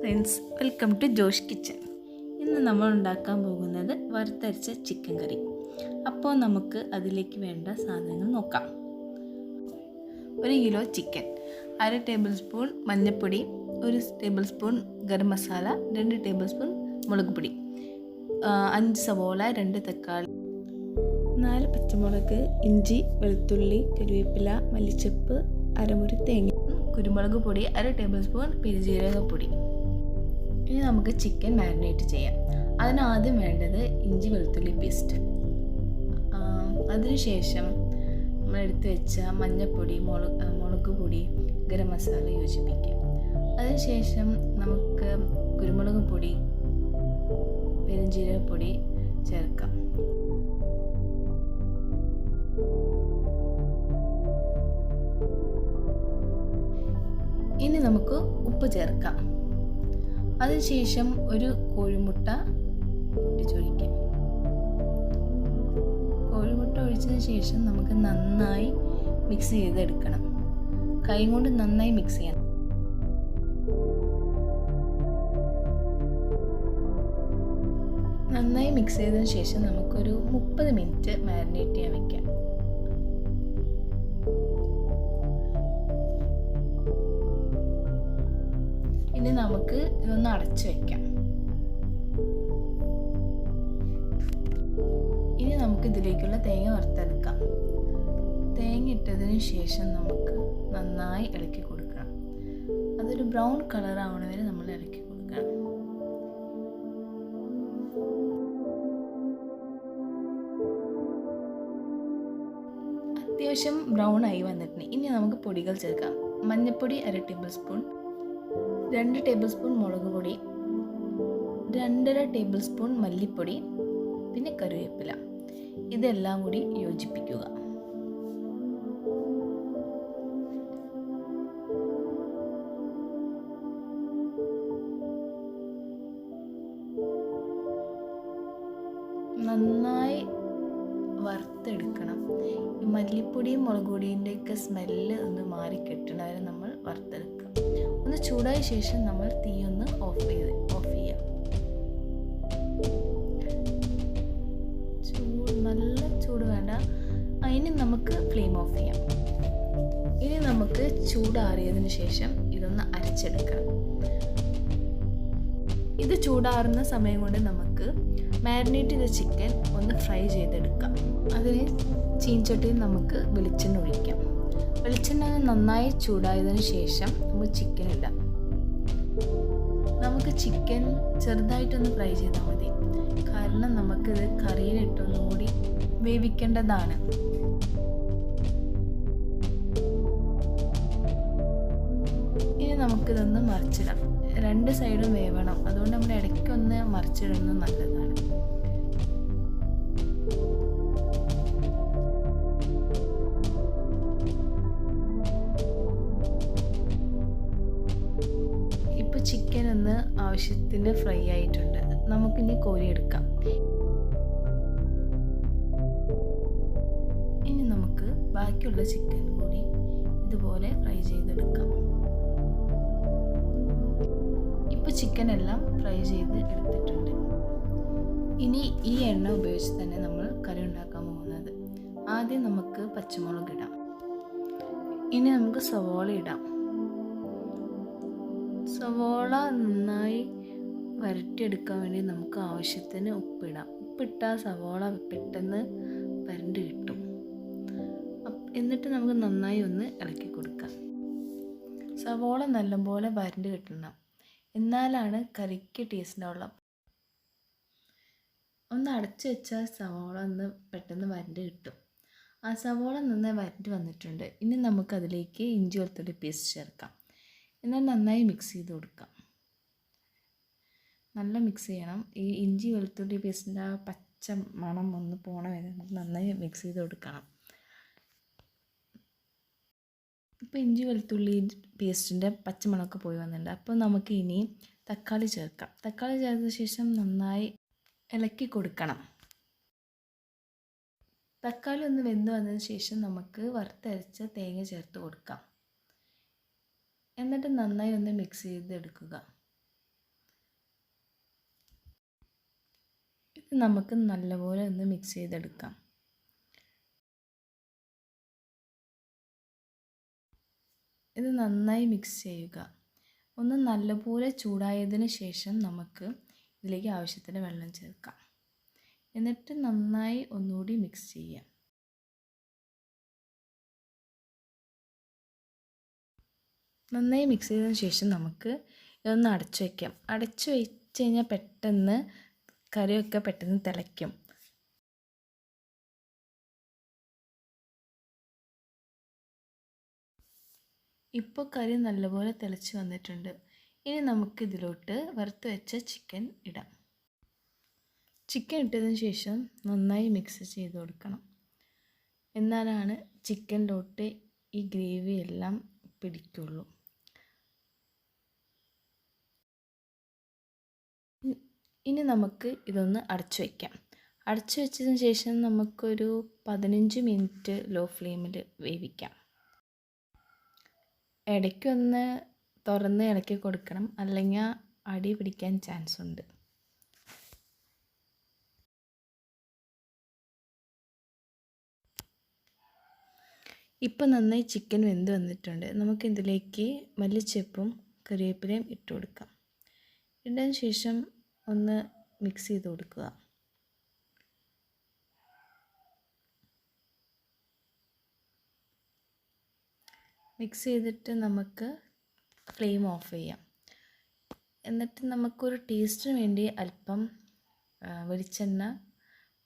Friends, welcome to Josh kitchen. ഇന്ന് നമ്മൾ ഉണ്ടാക്കാൻ പോകുന്നത് വറുത്തരച്ച ചിക്കൻ കറി. അപ്പോൾ നമുക്ക് അതിലേക്ക് വേണ്ട സാധനങ്ങൾ നോക്കാം. 1 കിലോ ചിക്കൻ, 1/2 ടേബിൾ സ്പൂൺ മഞ്ഞൾപ്പൊടി, 1 table spoon garam masala, 2 table spoon മുളക് പൊടി, 5 സവോള, 2 തക്കാളി, 4 പച്ചമുളക്, ഇഞ്ചി, വെളുത്തുള്ളി, കറിവേപ്പില, മല്ലിച്ചപ്പ്, അരമുറി തേങ്ങ, കുരുമുളക് പൊടി, 1/2 ടേബിൾ സ്പൂൺ പെരുംജീരകപ്പൊടി. ഇനി നമുക്ക് ചിക്കൻ മാരിനേറ്റ് ചെയ്യാം. അതിനാദ്യം വേണ്ടത് ഇഞ്ചി വെളുത്തുള്ളി പേസ്റ്റ്. അതിനുശേഷം നമ്മൾ എടുത്തു വെച്ച മഞ്ഞൾപ്പൊടി, മുളക് പൊടി, ഗരം മസാല യോജിപ്പിക്കുക. അതിനുശേഷം നമുക്ക് കുരുമുളക് പൊടി, പെരുംജീരകപ്പൊടി ചേർക്കാം. ഇനി നമുക്ക് ഉപ്പ് ചേർക്കാം. അതിനുശേഷം ഒരു കോഴിമുട്ട ഒഴിക്കാം. കോഴിമുട്ട ഒഴിച്ചതിന് ശേഷം നമുക്ക് നന്നായി മിക്സ് ചെയ്തെടുക്കണം. കൈ കൊണ്ട് നന്നായി മിക്സ് ചെയ്യണം. നന്നായി മിക്സ് ചെയ്തതിന് ശേഷം നമുക്കൊരു 30 മിനിറ്റ് മാരിനേറ്റ് ചെയ്യാൻ വയ്ക്കാം. ഇനി നമുക്ക് ഇതൊന്ന് അടച്ചു വയ്ക്കാം. ഇനി നമുക്ക് ഇതിലേക്കുള്ള തേങ്ങ വറുത്തെടുക്കാം. തേങ്ങ ഇട്ടതിന് ശേഷം നമുക്ക് നന്നായി ഇളക്കി കൊടുക്കണം. അതൊരു ബ്രൗൺ കളർ ആവണ വരെ നമ്മൾ ഇളക്കി കൊടുക്കണം. അത്യാവശ്യം ബ്രൗൺ ആയി വന്നിട്ടുണ്ട്. ഇനി നമുക്ക് പൊടികൾ ചേർക്കാം. മഞ്ഞൾപ്പൊടി 1/2 ടേബിൾ സ്പൂൺ, 2 ടേബിൾ സ്പൂൺ മുളക് പൊടി, 2.5 ടേബിൾ സ്പൂൺ മല്ലിപ്പൊടി, പിന്നെ കറിവേപ്പില. ഇതെല്ലാം കൂടി യോജിപ്പിക്കുക. നന്നായി വറുത്തെടുക്കണം. ഈ മല്ലിപ്പൊടിയും മുളക് പൊടിയുടെയൊക്കെ സ്മെല്ല് ഒന്ന് മാറി കിട്ടണവരെ നമ്മൾ വറുത്തെടുക്കുക. ഒന്ന് ചൂടായ ശേഷം നമ്മൾ തീ ഒന്ന് ഓഫ് ചെയ്യാം. നല്ല ചൂട് വേണ്ട. ഇനി നമുക്ക് ഫ്ലെയിം ഓഫ് ചെയ്യാം. ഇനി നമുക്ക് ചൂടാറിയതിന് ശേഷം ഇതൊന്ന് അരച്ചെടുക്കണം. ഇത് ചൂടാറുന്ന സമയം കൊണ്ട് നമുക്ക് മാരിനേറ്റ് ചെയ്ത ചിക്കൻ ഒന്ന് ഫ്രൈ ചെയ്തെടുക്കാം. അതിന് ചീൻചട്ടിയിൽ നമുക്ക് വെളിച്ചെണ്ണ ഒഴിക്കാം. വെളിച്ചെണ്ണ നന്നായി ചൂടായതിനു ശേഷം നമുക്ക് ചിക്കൻ ഇടാം. നമുക്ക് ചിക്കൻ ചെറുതായിട്ടൊന്ന് ഫ്രൈ ചെയ്താൽ മതി. കാരണം നമുക്കിത് കറിയിലിട്ടൊന്നും കൂടി വേവിക്കേണ്ടതാണ്. ഇനി നമുക്കിതൊന്ന് മറിച്ചിടാം. 2 സൈഡും വേവണം. അതുകൊണ്ട് നമ്മൾ ഇടയ്ക്കൊന്ന് മറിച്ചിടുന്നത് നല്ലതാണ്. ഇപ്പോൾ ചിക്കൻ ഒന്ന് ആവശ്യത്തിന് ഫ്രൈ ആയിട്ടുണ്ട്. നമുക്കിനി കോരിയെടുക്കാം. ഇനി നമുക്ക് ബാക്കിയുള്ള ചിക്കൻ കൂടി ഇതുപോലെ ഫ്രൈ ചെയ്തെടുക്കാം. ഇപ്പോൾ ചിക്കൻ എല്ലാം ഫ്രൈ ചെയ്ത് എടുത്തിട്ടുണ്ട്. ഇനി ഈ എണ്ണ ഉപയോഗിച്ച് തന്നെ നമ്മൾ കറി ഉണ്ടാക്കാൻ പോകുന്നത്. ആദ്യം നമുക്ക് പച്ചമുളക് ഇടാം. ഇനി നമുക്ക് സവോള ഇടാം. സവോള നന്നായി വരട്ടിയെടുക്കാൻ വേണ്ടി നമുക്ക് ആവശ്യത്തിന് ഉപ്പിടാം. ഉപ്പിട്ടാൽ സവോള പെട്ടെന്ന് വരണ്ട് കിട്ടും. എന്നിട്ട് നമുക്ക് നന്നായി ഒന്ന് ഇളക്കി കൊടുക്കാം. സവോള നല്ലപോലെ വരണ്ട് കിട്ടണം. എന്നാലാണ് കറിക്ക് ടേസ്റ്റ് ഉണ്ടാവുള്ളൂ. ഒന്ന് അടച്ചു വെച്ചാൽ സവോള ഒന്ന് പെട്ടെന്ന് വരണ്ട് കിട്ടും. ആ സവോള നന്നായി വരണ്ട് വന്നിട്ടുണ്ട്. ഇനി നമുക്കതിലേക്ക് ഇഞ്ചി വെളുത്തുള്ളി പേസ്റ്റ് ചേർക്കാം. എന്നാൽ നന്നായി മിക്സ് ചെയ്ത് കൊടുക്കാം. നല്ല മിക്സ് ചെയ്യണം. ഈ ഇഞ്ചി വെളുത്തുള്ളി പേസ്റ്റിൻ്റെ ആ പച്ച മണം ഒന്ന് പോണ വരെ നമുക്ക് നന്നായി മിക്സ് ചെയ്ത് കൊടുക്കണം. ഇപ്പോൾ ഇഞ്ചി വെളുത്തുള്ളി പേസ്റ്റിൻ്റെ പച്ചമണമൊക്കെ പോയി വന്നിട്ടുണ്ട്. അപ്പോൾ നമുക്ക് ഇനി തക്കാളി ചേർക്കാം. തക്കാളി ചേർത്ത ശേഷം നന്നായി ഇളക്കി കൊടുക്കണം. തക്കാളി ഒന്ന് വെന്ത് വന്നതിന് ശേഷം നമുക്ക് വറുത്തരച്ച തേങ്ങ ചേർത്ത് കൊടുക്കാം. എന്നിട്ട് നന്നായി ഒന്ന് മിക്സ് ചെയ്തെടുക്കുക. ഇത് നമുക്ക് നല്ലപോലെ ഒന്ന് മിക്സ് ചെയ്തെടുക്കാം. ഇത് നന്നായി മിക്സ് ചെയ്യുക. ഒന്ന് നല്ലപോലെ ചൂടായതിന് ശേഷം നമുക്ക് ഇതിലേക്ക് ആവശ്യത്തിന് വെള്ളം ചേർക്കാം. എന്നിട്ട് നന്നായി ഒന്നുകൂടി മിക്സ് ചെയ്യാം. നന്നായി മിക്സ് ചെയ്തതിന് ശേഷം നമുക്ക് ഇതൊന്ന് അടച്ചു വയ്ക്കാം. അടച്ചു വെച്ച് കഴിഞ്ഞാൽ പെട്ടെന്ന് കറിയൊക്കെ പെട്ടെന്ന് തിളയ്ക്കും. ഇപ്പോൾ കറി നല്ലപോലെ തിളച്ച് വന്നിട്ടുണ്ട്. ഇനി നമുക്ക് ഇതിലോട്ട് വറുത്ത് വെച്ച ചിക്കൻ ഇടാം. ചിക്കൻ ഇട്ടതിന് ശേഷം നന്നായി മിക്സ് ചെയ്ത് കൊടുക്കണം. എന്നാലാണ് ചിക്കനിലോട്ട് ഈ ഗ്രേവി എല്ലാം പിടിക്കുള്ളൂ. ഇനി നമുക്ക് ഇതൊന്ന് അടച്ചു വയ്ക്കാം. അടച്ചു വെച്ചതിന് ശേഷം നമുക്കൊരു 15 മിനിറ്റ് ലോ ഫ്ലെയിമിൽ വേവിക്കാം. ഇടയ്ക്കൊന്ന് തുറന്ന് ഇളക്കി കൊടുക്കണം, അല്ലെങ്കിൽ അടി പിടിക്കാൻ ചാൻസ് ഉണ്ട്. ഇപ്പോൾ നന്നായി ചിക്കൻ വെന്ത് വന്നിട്ടുണ്ട്. നമുക്കിതിലേക്ക് മല്ലിച്ചപ്പും കറിവേപ്പിലയും ഇട്ട് കൊടുക്കാം. ഇട്ടതിന് ശേഷം ഒന്ന് മിക്സ് ചെയ്ത് കൊടുക്കുക. മിക്സ് ചെയ്തിട്ട് നമുക്ക് ഫ്ലെയിം ഓഫ് ചെയ്യാം. എന്നിട്ട് നമുക്കൊരു ടേസ്റ്റിന് വേണ്ടി അല്പം വെളിച്ചെണ്ണ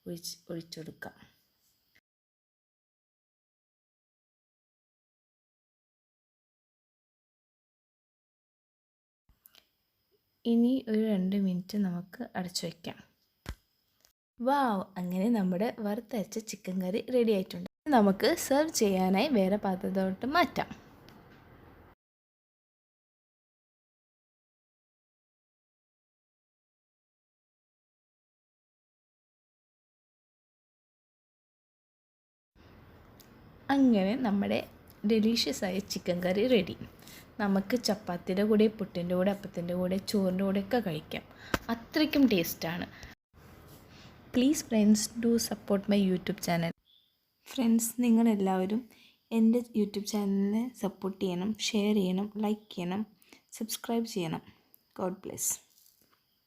ഒഴിച്ചെടുക്കാം. ഇനി ഒരു 2 മിനിറ്റ് നമുക്ക് അടച്ചു വയ്ക്കാം. വാവ്, അങ്ങനെ നമ്മുടെ വറുത്തരച്ച ചിക്കൻ കറി റെഡി ആയിട്ടുണ്ട്. നമുക്ക് സെർവ് ചെയ്യാനായി വേറെ പാത്രത്തോട്ട് മാറ്റാം. അങ്ങനെ നമ്മുടെ ഡെലീഷ്യസ് ആയ ചിക്കൻ കറി റെഡി. നമുക്ക് ചപ്പാത്തിയുടെ കൂടെ, പുട്ടിൻ്റെ കൂടെ, അപ്പത്തിൻ്റെ കൂടെ, ചോറിൻ്റെ കൂടെയൊക്കെ കഴിക്കാം. അത്രയ്ക്കും ടേസ്റ്റാണ്. Please friends, do support my YouTube channel. Friends, നിങ്ങളെല്ലാവരും എൻ്റെ യൂട്യൂബ് ചാനലിനെ സപ്പോർട്ട് ചെയ്യണം, ഷെയർ ചെയ്യണം, ലൈക്ക് ചെയ്യണം, സബ്സ്ക്രൈബ് ചെയ്യണം. God bless.